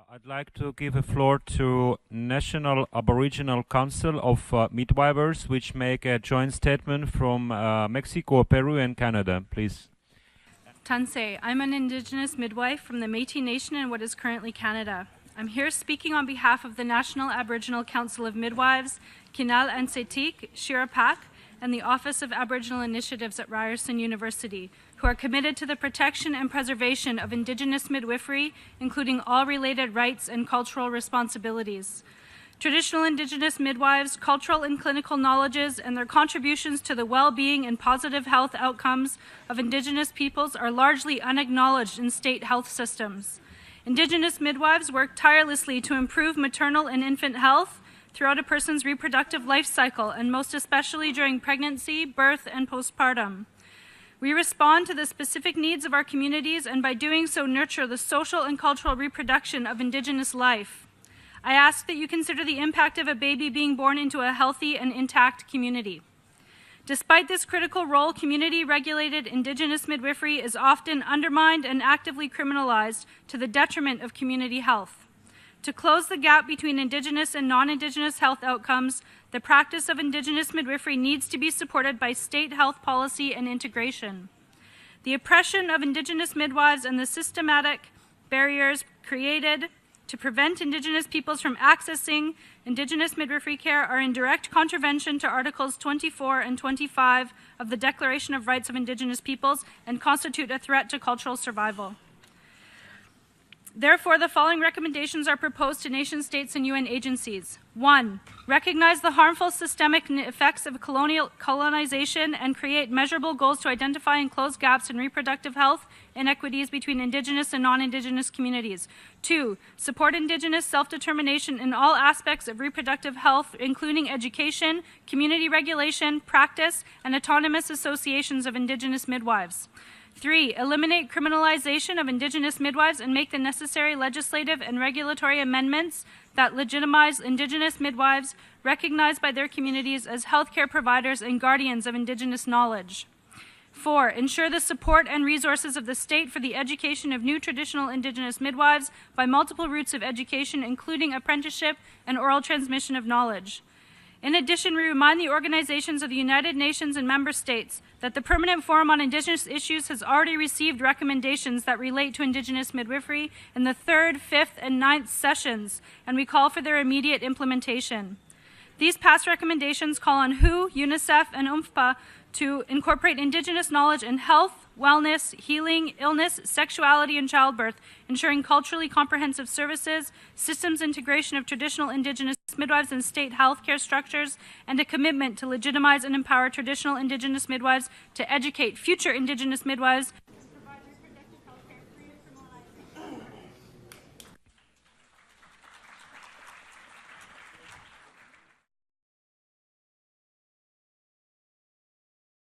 I'd like to give the floor to National Aboriginal Council of Midwives, which make a joint statement from Mexico, Peru, and Canada. Please. Tansei, I'm an Indigenous midwife from the Métis Nation in what is currently Canada. I'm here speaking on behalf of the National Aboriginal Council of Midwives, Kinal Antzetik, Chirapaq, and the Office of Aboriginal Initiatives at Ryerson University, who are committed to the protection and preservation of Indigenous midwifery, including all related rights and cultural responsibilities. Traditional Indigenous midwives, cultural and clinical knowledges, and their contributions to the well-being and positive health outcomes of Indigenous peoples are largely unacknowledged in state health systems. Indigenous midwives work tirelessly to improve maternal and infant health throughout a person's reproductive life cycle, and most especially during pregnancy, birth, and postpartum. We respond to the specific needs of our communities, and by doing so nurture the social and cultural reproduction of Indigenous life. I ask that you consider the impact of a baby being born into a healthy and intact community. Despite this critical role, community-regulated Indigenous midwifery is often undermined and actively criminalized to the detriment of community health. To close the gap between Indigenous and non-Indigenous health outcomes, the practice of Indigenous midwifery needs to be supported by state health policy and integration. The oppression of Indigenous midwives and the systematic barriers created to prevent Indigenous peoples from accessing Indigenous midwifery care are in direct contravention to Articles 24 and 25 of the Declaration of Rights of Indigenous Peoples and constitute a threat to cultural survival. Therefore, the following recommendations are proposed to nation states and UN agencies. 1. Recognize the harmful systemic effects of colonization and create measurable goals to identify and close gaps in reproductive health inequities between Indigenous and non-Indigenous communities. 2. Support Indigenous self-determination in all aspects of reproductive health, including education, community regulation, practice, and autonomous associations of Indigenous midwives. 3. Eliminate criminalization of Indigenous midwives and make the necessary legislative and regulatory amendments that legitimize Indigenous midwives recognized by their communities as healthcare providers and guardians of Indigenous knowledge. 4. Ensure the support and resources of the state for the education of new traditional Indigenous midwives by multiple routes of education, including apprenticeship and oral transmission of knowledge. In addition, we remind the organizations of the United Nations and member states that the Permanent Forum on Indigenous Issues has already received recommendations that relate to Indigenous midwifery in the 3rd, 5th, and 9th sessions, and we call for their immediate implementation. These past recommendations call on WHO, UNICEF, and UNPFII to incorporate Indigenous knowledge in health, wellness, healing, illness, sexuality, and childbirth, ensuring culturally comprehensive services, systems integration of traditional Indigenous midwives and state healthcare structures, and a commitment to legitimize and empower traditional Indigenous midwives to educate future Indigenous midwives